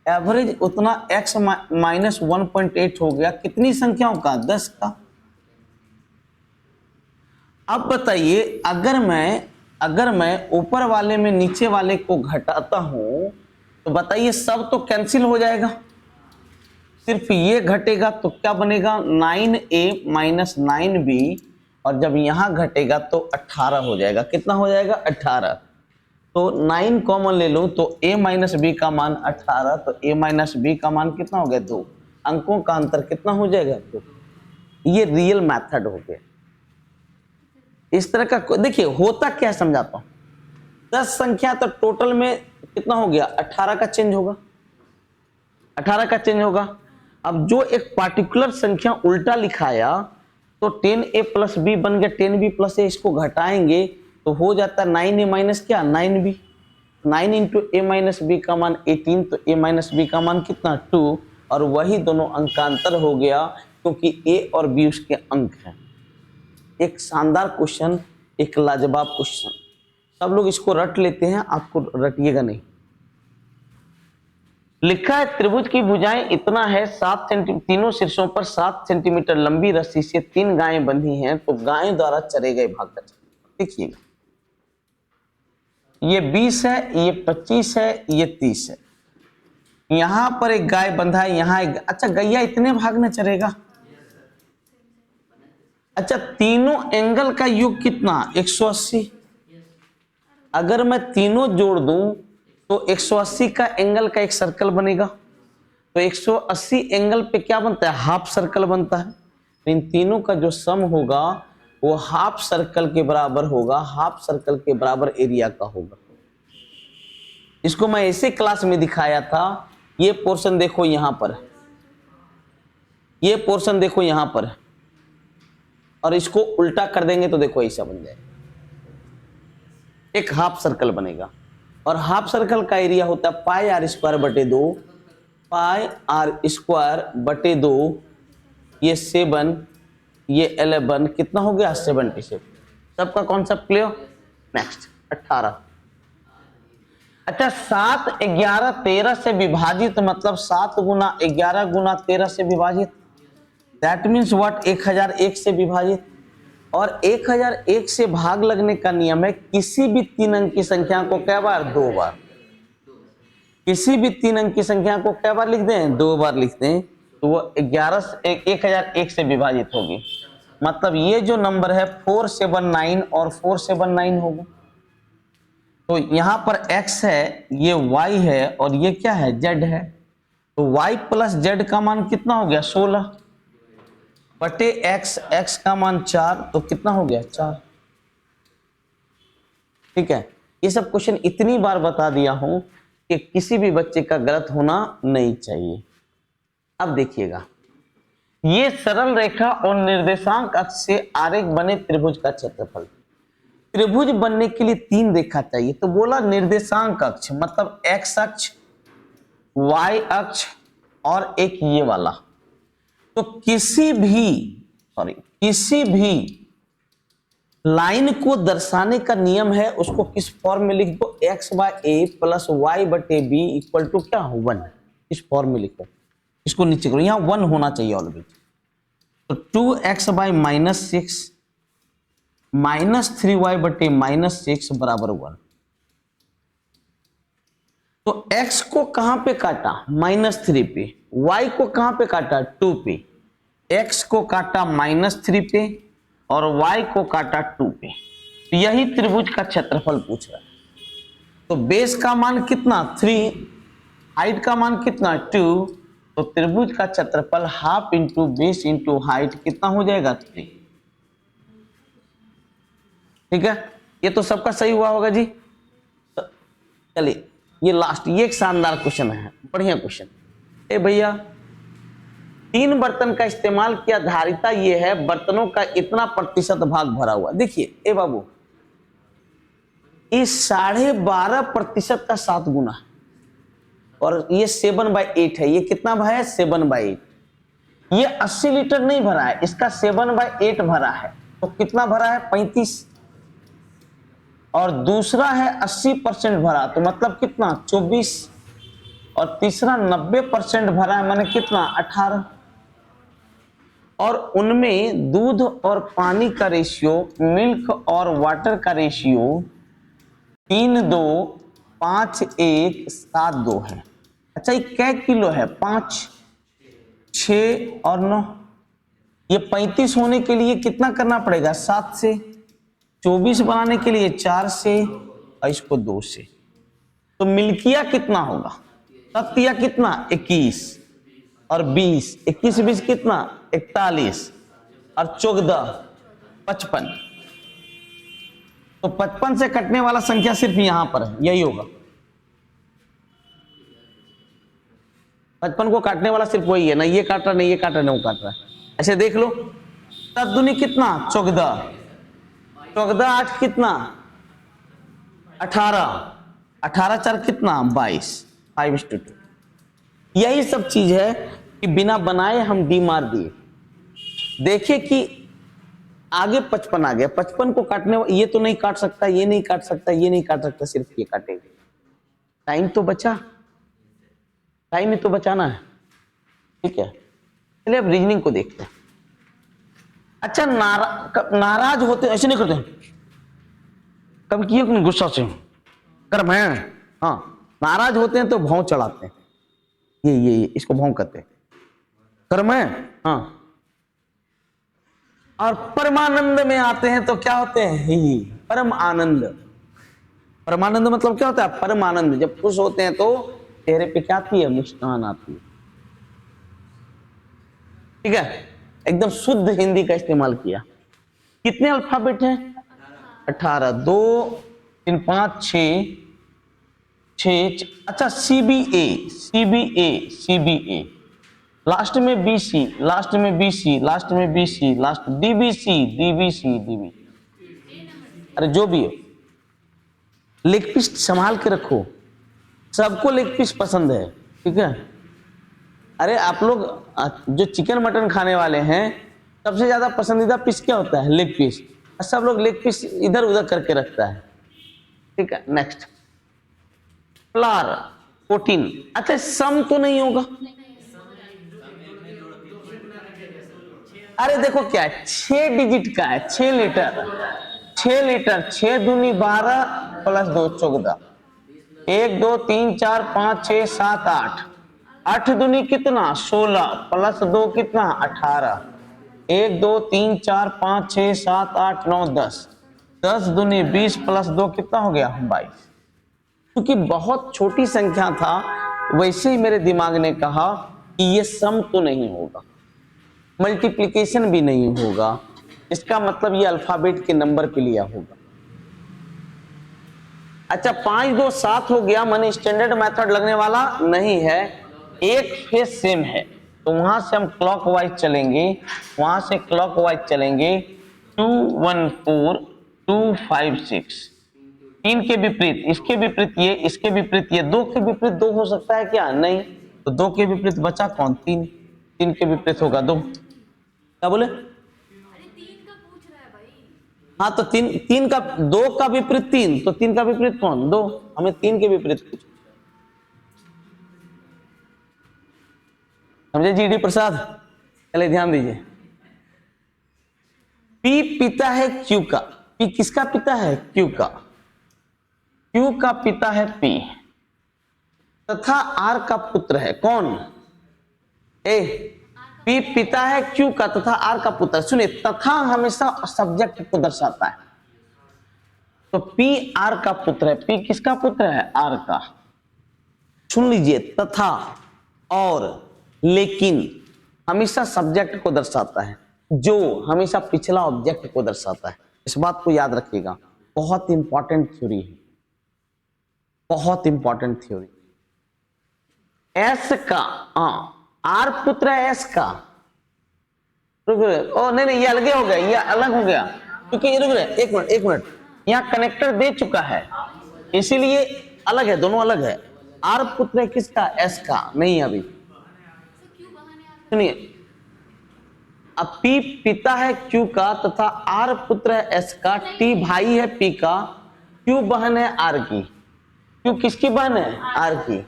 A: एवरेज उतना x माइनस 1.8 हो गया। कितनी संख्याओं का? 10 का। अब बताइए, अगर मैं ऊपर वाले में नीचे वाले को घटाता हूं तो बताइए सब तो कैंसिल हो जाएगा, सिर्फ ये घटेगा तो क्या बनेगा? 9a माइनस 9b, और जब यहां घटेगा तो 18 हो जाएगा। कितना हो जाएगा? 18। तो 9 कॉमन ले लूं तो a माइनस बी का मान 18, तो a माइनस बी का मान कितना हो गया? 2। अंकों का अंतर कितना हो जाएगा? 2। ये रियल मेथड हो गया। इस तरह का देखिए होता क्या है, समझाता हूं। 10 संख्या तो टोटल में कितना हो गया? 18 का चेंज होगा, 18 का चेंज होगा। अब जो एक पार्टिकुलर संख्या उल्टा लिखाया तो 10a प्लस बी बन गया 10b प्लस ए, इसको घटाएंगे तो हो जाता है 9a माइनस क्या? 9b। 9 इंटू ए माइनस बी का मान 18, तो a माइनस बी का मान कितना? 2, और वही दोनों अंक का अंतर हो गया, क्योंकि a और b उसके अंक हैं। एक शानदार क्वेश्चन, एक लाजवाब क्वेश्चन। सब लोग इसको रट लेते हैं, आपको रटिएगा नहीं। लिखा है त्रिभुज की भुजाएं इतना है 7 सेंटीमीटर, तीनों शीर्षों पर 7 सेंटीमीटर लंबी रस्सी से 3 गायें बंधी हैं, तो गायों द्वारा चरे गए भाग का क्षेत्रफल। देखिएगा, ये 20 है, ये 25 है, ये 30 है। यहां पर एक गाय बंधा है, यहां एक, अच्छा गैया इतने भाग में चरेगा। अच्छा, तीनों एंगल का योग कितना, 180। अगर मैं तीनों जोड़ दूं तो 180 का एंगल का एक सर्कल बनेगा, तो 180 एंगल पे क्या बनता है, हाफ सर्कल बनता है। तो इन तीनों का जो सम होगा वो हाफ सर्कल के बराबर होगा, हाफ सर्कल के बराबर एरिया का होगा। इसको मैं ऐसे क्लास में दिखाया था, ये पोर्शन देखो यहां पर, ये पोर्शन देखो यहां पर, और इसको उल्टा कर देंगे तो देखो ऐसा बन जाएगा, एक हाफ सर्कल बनेगा। और हाफ सर्कल का एरिया होता है पाई आर स्क्वायर बटे 2, पाई आर स्क्वायर बटे 2, ये 7, ये 11, कितना हो गया 77। सबका कॉन्सेप्ट क्लियर। नेक्स्ट 18। अच्छा, 7 11 13 से विभाजित, मतलब 7 गुना 11 गुना 13 से विभाजित, दैट मीन्स व्हाट, 1001 से विभाजित। और 1001 से भाग लगने का नियम है, किसी भी 3 अंक की संख्या को क्या बार, 2 बार। किसी भी 3 अंक की संख्या को क्या बार लिख दें, 2 बार लिख दें, तो वो 1001 से विभाजित होगी। मतलब ये जो नंबर है 479 और 479 होगा। तो यहां पर x है, ये y है, और ये क्या है, z है। तो y प्लस z का मान कितना हो गया, 16 बटे x का मान 4, तो कितना हो गया, 4। ठीक है, ये सब क्वेश्चन इतनी बार बता दिया हूं कि किसी भी बच्चे का गलत होना नहीं चाहिए। अब देखिएगा, ये सरल रेखा और निर्देशांक अक्ष से आरेख बने त्रिभुज का क्षेत्रफल। त्रिभुज बनने के लिए 3 रेखा चाहिए, तो बोला निर्देशांक अक्ष मतलब x अक्ष, y अक्ष और एक ये वाला। तो किसी भी लाइन को दर्शाने का नियम है, उसको किस फॉर्म में लिख दो, x बाय ए प्लस वाई बटे बी इक्वल टू क्या, 1। इस फॉर्म में लिखो, इसको नीचे करो, यहां 1 होना चाहिए ऑलरेडी। तो 2x बाय -6 -3y बटे -6 बराबर 1। तो x को कहां पे काटा, -3 पे, y को कहां पे काटा, 2 पे, x को काटा -3 पे और y को काटा 2 पे। तो यही त्रिभुज का क्षेत्रफल पूछ रहा है। तो बेस का मान कितना, 3, हाइट का मान कितना, 2, तो त्रिभुज का क्षेत्रफल half into base into height कितना हो जाएगा, 3। ठीक है, ये तो सबका सही हुआ होगा जी। चलिए ये लास्ट, ये एक शानदार क्वेश्चन है, बढ़िया क्वेश्चन। ए भैया, 3 बर्तन का इस्तेमाल किया, धारिता ये है, बर्तनों का इतना प्रतिशत भाग भरा हुआ। देखिए ए बाबू, ये 12.5% का 7 गुना है, और ये 7/8 है। ये कितना भरा है, 7/8। ये 80 लीटर नहीं भरा है, इसका 7/8 भरा है, तो कितना भरा है, 35। और दूसरा है 80% भरा, तो मतलब कितना, 24। और तीसरा 90% भरा है, माने कितना, 18। और उनमें दूध और पानी का रेशियो, मिल्क और वाटर का रेशियो 3:2, 5:1, 7:2 है। अच्छा, ये क्या किलो है, 5, 6 और 9। ये 35 होने के लिए कितना करना पड़ेगा, 7 से, 24 बनाने के लिए 4 से, और इसको 2 से। तो मिल्किया कितना होगा, सत्या कितना, 21 और 20, 21 20 कितना, 41 और 14 55। तो 55 से कटने वाला संख्या सिर्फ यहां पर है, यही होगा। 55 को काटने वाला सिर्फ वही है, ना ये काट रहा, नहीं ये काट रहा, नहीं वो काट रहा है। ऐसे देख लो, 7 दूनी कितना, 14, 14 8 कितना, 18, 18 4 कितना, 22, 5:2। यही सब चीज है कि बिना बनाए हम डी मार दिए। देखिए कि आगे 55 आ गया, 55 को काटने ये तो नहीं काट सकता, ये नहीं काट सकता, ये नहीं काट सकता, सिर्फ ये काटेगा। टाइम तो बचा, टाइम ही तो बचाना है, ठीक है। चलिए अब रीजनिंग को देखते हैं। अच्छा, नाराज होते ऐसे नहीं करते, कभी किए कि गुस्सा से कर मैं, हाँ, नाराज होते हैं तो भौं चढ़ाते हैं, ये इसको भौं कहते हैं, कर मैं, हाँ। और परमानंद में आते हैं तो क्या होते हैं, ही परम आनंद। परमानंद मतलब क्या होता है, परम आनंद। जब खुश होते हैं तो चेहरे पे क्या आती है, मुस्कान आती है, ठीक है। एकदम शुद्ध हिंदी का इस्तेमाल किया। कितने अल्फाबेट हैं, 18, 2 3 5 6। अच्छा, CBA लास्ट में BC, लास्ट में BC, लास्ट में BC, लास्ट DBC। अरे जो भी हो, लेग पीस संभाल के रखो, सबको लेग पीस पसंद है, ठीक है। अरे आप लोग जो चिकन मटन खाने वाले हैं, सबसे ज्यादा पसंदीदा पीस क्या होता है, लेग पीस। सब लोग लेग पीस इधर उधर करके रखता है, ठीक है। Next, flower 14। अच्छा, सम तो नहीं होगा, अरे देखो क्या है, 6 डिजिट का है, 6 लीटर, 6 दूनी 12 प्लस 2 14, 1 2 3 4 5 6 7 8, 8 दूनी कितना 16 प्लस 2 कितना 18, 1 2 3 4 5 6 7 8 9 10, 10 दूनी 20 प्लस 2 कितना हो गया 22। क्योंकि बहुत छोटी संख्या था, वैसे ही मेरे दिमाग ने कहा कि ये सम तो नहीं होगा, मल्टीप्लिकेशन भी नहीं होगा, इसका मतलब ये अल्फाबेट के नंबर पे लिया होगा। अच्छा, 5 2 7 हो गया, माने स्टैंडर्ड मेथड लगने वाला नहीं है, एक फेज सेम है, तो वहां से हम क्लॉकवाइज चलेंगे, वहां से क्लॉकवाइज चलेंगे, 2 1 4 2 5 6। 3 के विपरीत इसके विपरीत ये, इसके विपरीत ये, 2 के विपरीत 2 हो सकता है क्या, नहीं, तो 2 के विपरीत बचा कौन, 3। 3 के विपरीत होगा 2। क्या बोले,
B: अरे 3 का पूछ रहा है भाई।
A: हाँ तो 3 का, 2 का विपरीत 3, तो 3 का विपरीत कौन, 2। हमें 3 के विपरीत पूछो, समझे GD प्रसाद। चले ध्यान दीजिए, P पिता है Q का, P किसका पिता है, Q का, Q का पिता है P, तथा R का पुत्र है कौन, ए। P पिता है Q का तथा R का पुत्र, सुनिए, तथा हमेशा सब्जेक्ट को दर्शाता है, तो P R का पुत्र है, P किसका पुत्र है, R का। सुन लीजिए, तथा और लेकिन हमेशा सब्जेक्ट को दर्शाता है, जो हमेशा पिछला ऑब्जेक्ट को दर्शाता है। इस बात को याद रखिएगा, बहुत इंपॉर्टेंट थ्योरी है, बहुत इंपॉर्टेंट थ्योरी। S का, R पुत्र है S का, रुक ओ नहीं, ये अलग हो गया, ये अलग हो गया, क्योंकि रुक रहे, एक मिनट, यहाँ कनेक्टर दे चुका है, इसीलिए अलग है, दोनों अलग है। R पुत्र है किसका, S का, नहीं अभी सुनिए, अब P पिता है Q का तथा R पुत्र है S का, T भाई है P का, Q बहन है R की। Q किसकी बहन है, R की।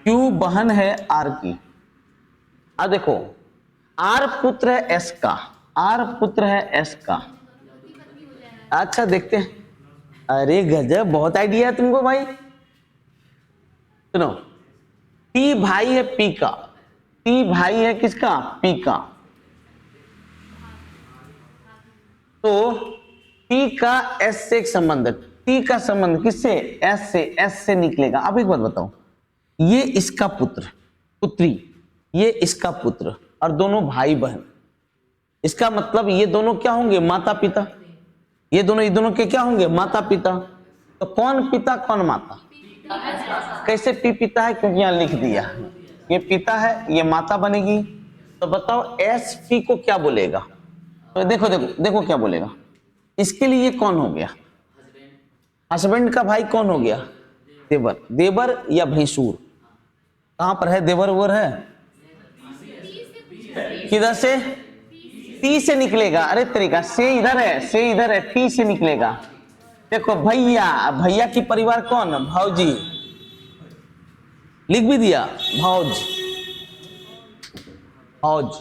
A: Q बहन है R की। अब देखो, R पुत्र है S का, R पुत्र है S का। अच्छा देखते हैं, अरे गजब, बहुत आइडिया है तुमको भाई। सुनो, T भाई है P का, T भाई है किसका, P का, तो T का S से एक संबंध है, T का संबंध किससे, S से निकलेगा। अब एक बात बताओ, ये इसका पुत्र पुत्री, ये इसका पुत्र, और दोनों भाई बहन, इसका मतलब ये दोनों क्या होंगे, माता पिता, ये दोनों के क्या होंगे, माता पिता। तो कौन पिता कौन माता, कैसे P पिता है, क्योंकि यहां लिख दिया, ये पिता है, ये माता बनेगी। तो बताओ S P को क्या बोलेगा, तो देखो क्या बोलेगा, इसके लिए कौन हो गया, हस्बैंड का भाई कौन हो गया, देवर या भैंसूर। कहां पर है देवर, वो है किधर से, टी से निकलेगा। अरे तरीका से इधर है, से इधर है, टी से निकलेगा। देखो भैया, भैया की परिवार कौन? भाऊजी। लिख भी दिया भाउज, भाउज।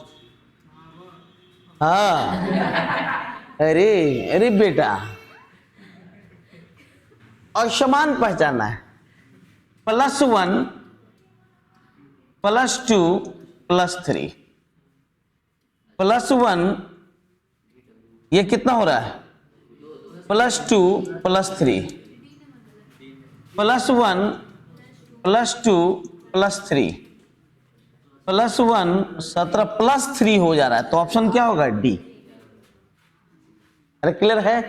A: हाँ, अरे अरे बेटा, और समान पहचाना है। +1 +2 +3 +1, ये कितना हो रहा है? +2 +3 +1 +2 +3 +1 17 +3 हो जा रहा है, तो ऑप्शन क्या होगा? डी। अरे क्लियर है?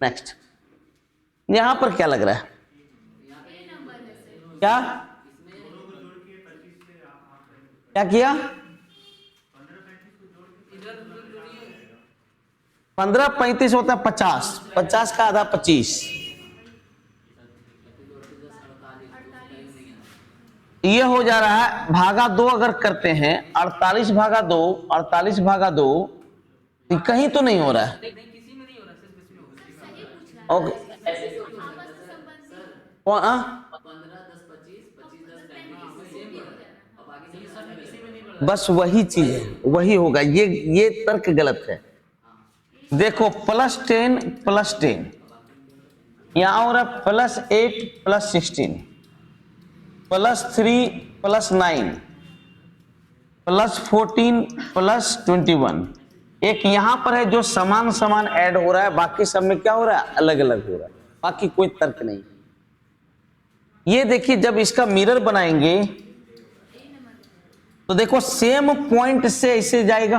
A: नेक्स्ट, यहां पर क्या लग रहा है? क्या क्या किया? 15 35 होता है 50, 50 का आधा 25, ये हो जा रहा है भागा 2। अगर करते हैं 48 भागा 2, 48 भागा 2, कहीं तो नहीं हो रहा है। ओके, कौन? बस वही चीज है, वही होगा। ये तर्क गलत है। देखो +10 +10, यहां हो रहा है +8 +16 +3 +9 +14 +21। एक यहां पर है जो समान समान ऐड हो रहा है, बाकी सब में क्या हो रहा है? अलग अलग हो रहा है, बाकी कोई तर्क नहीं। ये देखिए, जब इसका मिरर बनाएंगे तो देखो सेम पॉइंट से ऐसे जाएगा,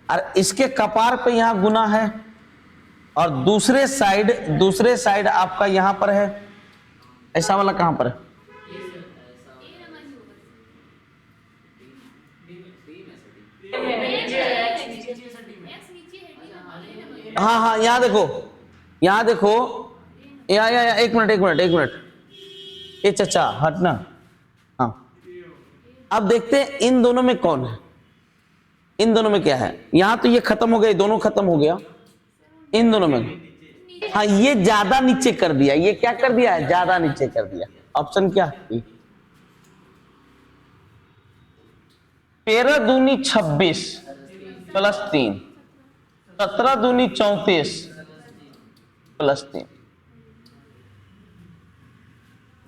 A: और इसके कपार पे यहां गुना है, और दूसरे साइड आपका यहां पर है। ऐसा वाला कहां पर है? हाँ हाँ, यहां देखो, यहां देखो, या एक मिनट, ये चचा हटना। हाँ, अब देखते हैं इन दोनों में कौन है, इन दोनों में क्या है। यहां तो ये खत्म हो गया, दोनों खत्म हो गया। इन दोनों में, हाँ, ये ज्यादा नीचे कर दिया। ये क्या कर दिया है? ज्यादा नीचे कर दिया। ऑप्शन क्या है? 13 दूनी 26 +3, 17 दूनी 34 +3।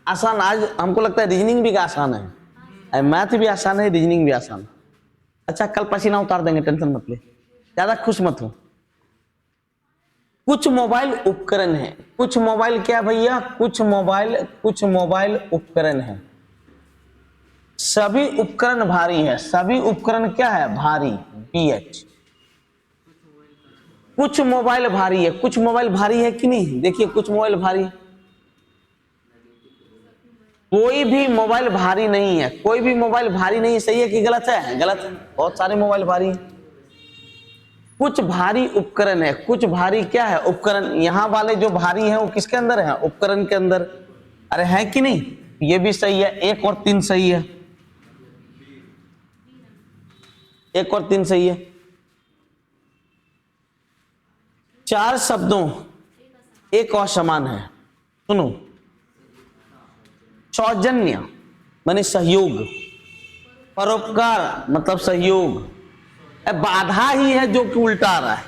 A: आसान, आज हमको लगता है रीजनिंग भी आसान है, मैथ भी आसान है, रीजनिंग भी आसान है। अच्छा, कल पसीना उतार देंगे, टेंशन मत ले, ज्यादा खुश मत हो। कुछ मोबाइल उपकरण है, कुछ मोबाइल क्या भैया? कुछ मोबाइल उपकरण है। सभी उपकरण भारी है। सभी उपकरण क्या है? भारी, BH। कुछ मोबाइल भारी है। कुछ मोबाइल भारी है कि नहीं? देखिए, कुछ मोबाइल भारी है। कोई भी मोबाइल भारी नहीं है, कोई भी मोबाइल भारी नहीं। सही है कि गलत है? गलत है, बहुत सारे मोबाइल भारी हैं। कुछ भारी उपकरण है। कुछ भारी क्या है? उपकरण। यहां वाले जो भारी हैं वो किसके अंदर है? उपकरण के अंदर। अरे है कि नहीं? ये भी सही है, 1 और 3 सही है, 1 और 3 सही है। 4 शब्दों एक असमान है। सुनो, सौजन्य माने सहयोग, परोपकार मतलब सहयोग, बाधा ही है जो कि उल्टा आ रहा है।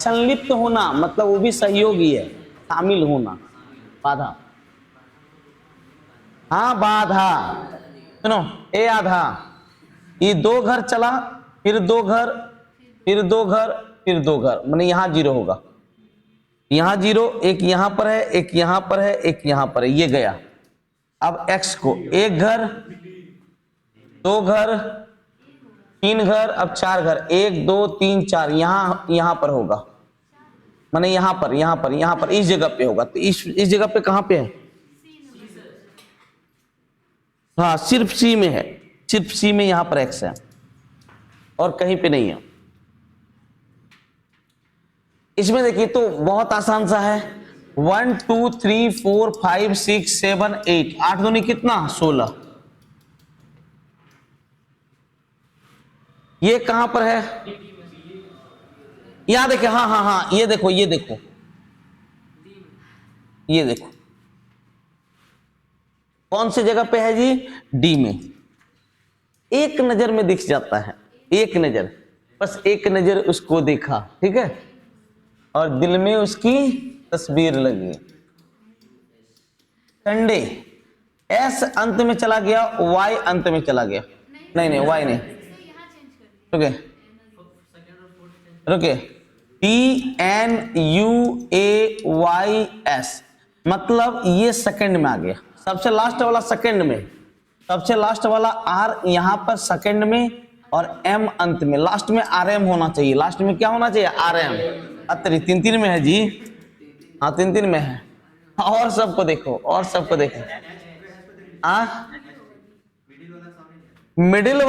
A: संलिप्त होना मतलब वो भी सहयोग ही है, शामिल होना, बाधा। हाँ, बाधा। सुनो, ए आधा, ये 2 घर चला, फिर 2 घर, फिर 2 घर, फिर 2 घर, माने यहां 0 होगा। यहां 0, एक यहां पर है, एक यहां पर है, एक यहां पर है, ये गया। अब x को 1 घर, 2 घर, 3 घर, अब 4 घर, 1 2 3 4, यहां पर होगा, माने यहां पर इस जगह पे होगा। तो इस जगह पे कहां पे है? हाँ, सिर्फ C में है, सिर्फ C में यहां पर x है और कहीं पे नहीं है। इसमें देखिए तो बहुत आसान सा है। 1 2 3 4 5 6 7 8, 8 दूनी कितना? 16। ये कहां पर है? यहां देखिए, हाँ हाँ हाँ, ये देखो ये देखो ये देखो, कौन सी जगह पे है जी? डी में। एक नजर में दिख जाता है, एक नजर, बस एक नजर उसको देखा, ठीक है, और दिल में उसकी तस्वीर लगी। संडे, एस अंत में चला गया, वाई अंत में चला गया, नहीं नहीं वाई नहीं,
B: से यहाँ चेंज कर दिया।
A: रुके रुके, PNUAYS, मतलब ये सेकंड में आ गया, सबसे लास्ट वाला सेकंड में, सबसे लास्ट वाला आर यहां पर सेकंड में, और एम अंत में, लास्ट में RM होना चाहिए, लास्ट में क्या होना चाहिए? RM। अतरी तीन तीन में है जी, हाँ तीन तीन में है। और सबको देखो, और सबको देखो, मिडिल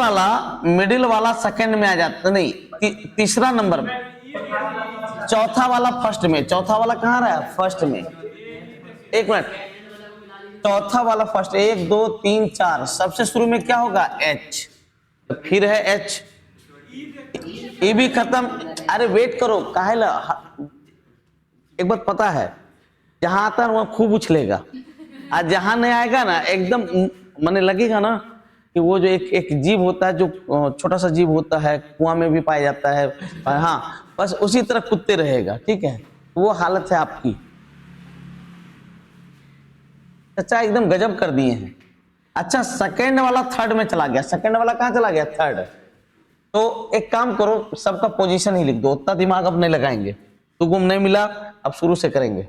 A: वाला सेकंड में आ जाता, नहीं तीसरा नंबर में, चौथा वाला फर्स्ट में, चौथा वाला कहाँ रहा? फर्स्ट में। एक मिनट, चौथा वाला फर्स्ट, 1 2 3 4, सबसे शुरू में क्या होगा? H, तो फिर है H, ये भी खत्म। अरे वेट करो, काहे ला? एक बात पता है, जहां आता है वहां खूब उछलेगा, और जहां नहीं आएगा ना, एकदम मने लगेगा ना कि वो जो एक जीव होता है, जो छोटा सा जीव होता है, कुआं में भी पाया जाता है, हाँ, बस उसी तरह कुत्ते रहेगा, ठीक है, वो हालत है आपकी। अच्छा, एकदम गजब कर दिए हैं। अच्छा, सेकंड वाला थर्ड में चला गया, सेकंड वाला कहाँ चला गया? थर्ड। तो एक काम करो, सबका पोजीशन ही लिख दो, उतना दिमाग अब नहीं लगाएंगे, तो गुम नहीं मिला, अब शुरू से करेंगे।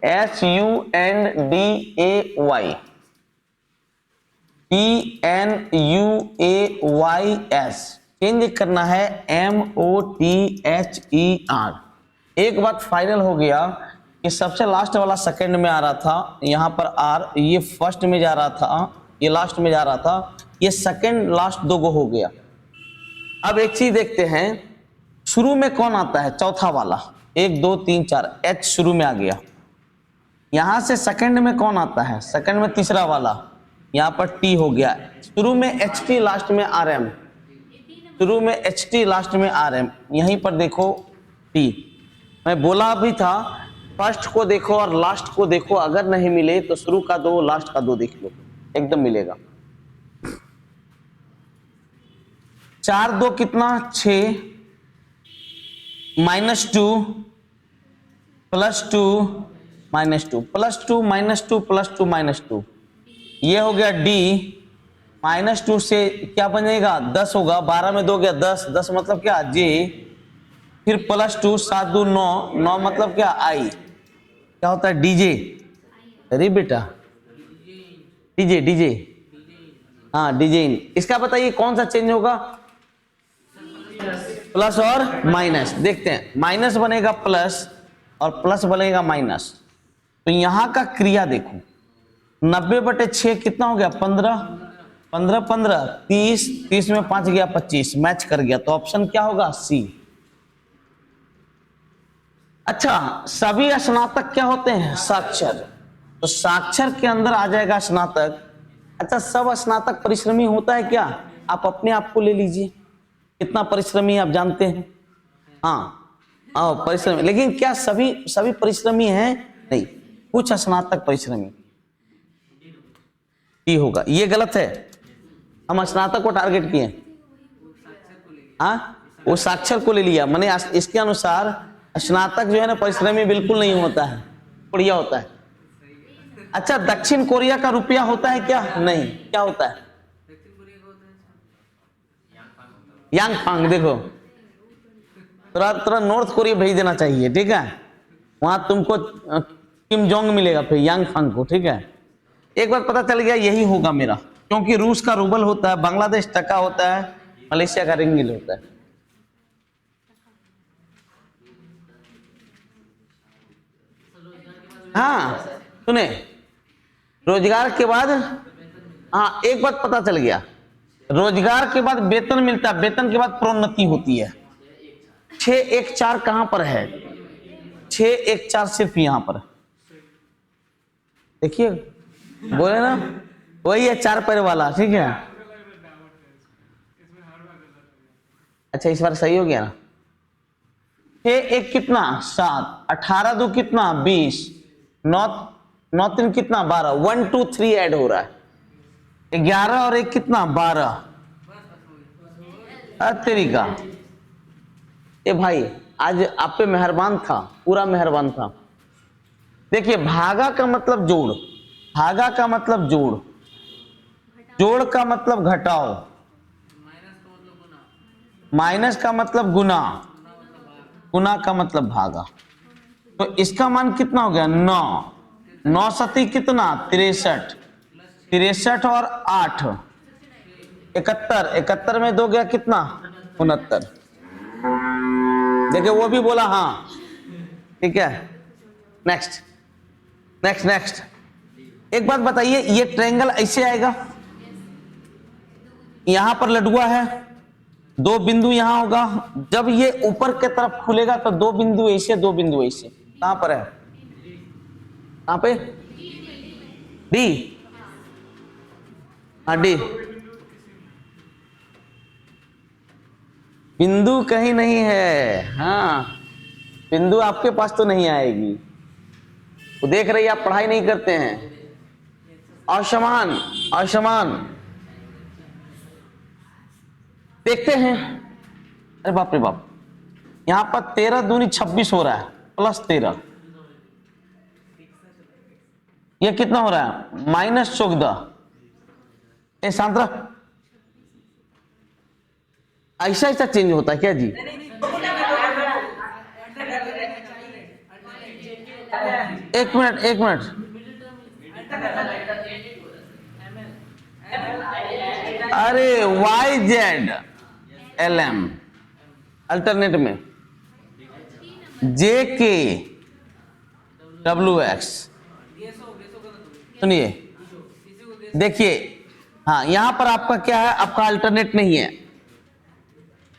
A: SUNDAY, PNUAYS, चेंज करना है MOTHER। एक बात फाइनल हो गया कि सबसे लास्ट वाला सेकंड में आ रहा था, यहां पर R, ये फर्स्ट में जा रहा था, ये लास्ट में जा रहा था, ये सेकंड लास्ट दो गो हो गया। अब एक चीज देखते हैं, शुरू में कौन आता है? चौथा वाला, 1 2 3 4, H शुरू में आ गया। यहां से सेकंड में कौन आता है? सेकंड में तीसरा वाला, यहां पर T हो गया, शुरू में HT, लास्ट में RM, शुरू में HT, लास्ट में RM, यहीं पर देखो T। मैं बोला भी था, फर्स्ट को देखो और लास्ट को देखो, अगर नहीं मिले तो शुरू का दो, लास्ट का दो देख लो, एकदम मिलेगा। 4 2 कितना? 6, -2 +2 -2 +2 -2 +2 -2, ये हो गया D। -2 से क्या बनेगा? 10 होगा, 12 में 2 गया 10, 10 मतलब क्या? J, फिर +2, 7 2 9, 9 मतलब क्या? I, क्या होता है? DJ। अरे बेटा, DJ, हाँ DJ। इसका बताइए कौन सा चेंज होगा? प्लस और माइनस। देखते हैं, माइनस बनेगा प्लस और प्लस बनेगा माइनस, तो यहां का क्रिया देखो, 90/6 कितना हो गया? 15, 15 15 30, 30 में 5 गया 25, मैच कर गया, तो ऑप्शन क्या होगा? C। अच्छा, सभी स्नातक क्या होते हैं? साक्षर, तो साक्षर के अंदर आ जाएगा स्नातक। अच्छा, सब स्नातक परिश्रमी होता है क्या? आप अपने आप को ले लीजिए, कितना परिश्रमी आप जानते हैं? हाँ, परिश्रमी, लेकिन क्या सभी परिश्रमी हैं? नहीं, कुछ स्नातक परिश्रमी। ये होगा, ये गलत है, हम स्नातक को टारगेट किए। हाँ, वो साक्षर को ले लिया, मैंने इसके अनुसार स्नातक जो है ना परिश्रमी बिल्कुल नहीं होता है, बढ़िया होता है। अच्छा, दक्षिण कोरिया का रुपया होता है क्या? नहीं, क्या होता है? यांगफांग। देखो, तुरंत नॉर्थ कोरिया भेज देना चाहिए, ठीक है, वहां तुमको किम जोंग मिलेगा, फिर यांगफांग को, ठीक है। एक बार पता चल गया, यही होगा मेरा, क्योंकि रूस का रूबल होता है, बांग्लादेश टका होता है, मलेशिया का रिंगिल होता है। हाँ सुने, रोजगार के बाद, हाँ एक बात पता चल गया, रोजगार के बाद वेतन मिलता है, वेतन के बाद प्रोन्नति होती है। 6 1 4 कहां पर है? 6 1 4 सिर्फ यहां पर, देखिए, बोले ना, वही है 4 पैर वाला, ठीक है। अच्छा, इस बार सही हो गया ना? एक कितना 7, 18 दो कितना 20, 9 9 3 कितना 12, 1 2 3 ऐड हो रहा है, 11 और 1 कितना 12। तेरी का ए भाई आज आप पे मेहरबान था, पूरा मेहरबान था। देखिए भागा का मतलब जोड़, भागा का मतलब जोड़, जोड़ का मतलब घटाओ, माइनस का मतलब गुना, गुना का मतलब भागा। तो इसका मान कितना हो गया 9, 9 सती कितना 63, 63 और 8 71, 71 में 2 गया कितना 69। देखिए वो भी बोला हाँ, ठीक है। Next next next. एक बात बताइए, ये ट्रायंगल ऐसे आएगा, यहां पर लडुआ है, 2 बिंदु यहां होगा, जब ये ऊपर की तरफ खुलेगा तो 2 बिंदु ऐसे, 2 बिंदु ऐसे। कहां पर है, कहां पे डी, हाँ डी। बिंदु कहीं नहीं है, हाँ बिंदु आपके पास तो नहीं आएगी। वो देख रही आप पढ़ाई नहीं करते हैं। असमान, असमान देखते हैं। अरे बाप रे बाप, यहां पर 13 दूनी 26 हो रहा है, प्लस 13, ये कितना हो रहा है -14। ए शांत, ऐसा ऐसा चेंज होता है क्या जी? एक मिनट एक मिनट, अरे YZLM अल्टरनेट में JK WX। सुनिए देखिए, हाँ यहां पर आपका क्या है, आपका अल्टरनेट नहीं है,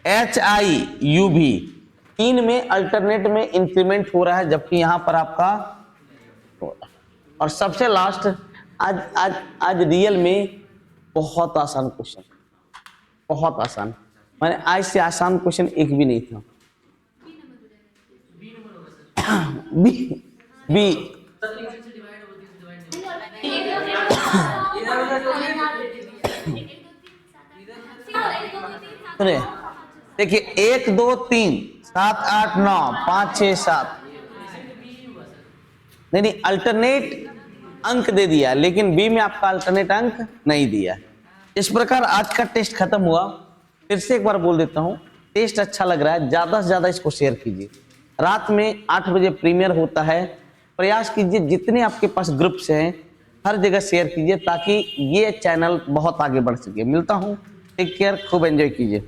A: HIUV 3 में अल्टरनेट में इंक्रीमेंट हो रहा है, जबकि यहां पर आपका। और सबसे लास्ट, आज आज आज रियल में बहुत आसान क्वेश्चन, बहुत आसान, मैंने आज से आसान क्वेश्चन एक भी नहीं था। बी बी सुनिए देखिए, 1 2 3 7 8 9 5 6 7, नहीं अल्टरनेट अंक दे दिया, लेकिन बी में आपका अल्टरनेट अंक नहीं दिया। इस प्रकार आज का टेस्ट खत्म हुआ। फिर से एक बार बोल देता हूं, टेस्ट अच्छा लग रहा है, ज्यादा से ज्यादा इसको शेयर कीजिए। रात में 8 बजे प्रीमियर होता है, प्रयास कीजिए जितने आपके पास ग्रुप्स हैं हर जगह शेयर कीजिए, ताकि ये चैनल बहुत आगे बढ़ सके। मिलता हूं, टेक केयर, खूब एंजॉय कीजिए।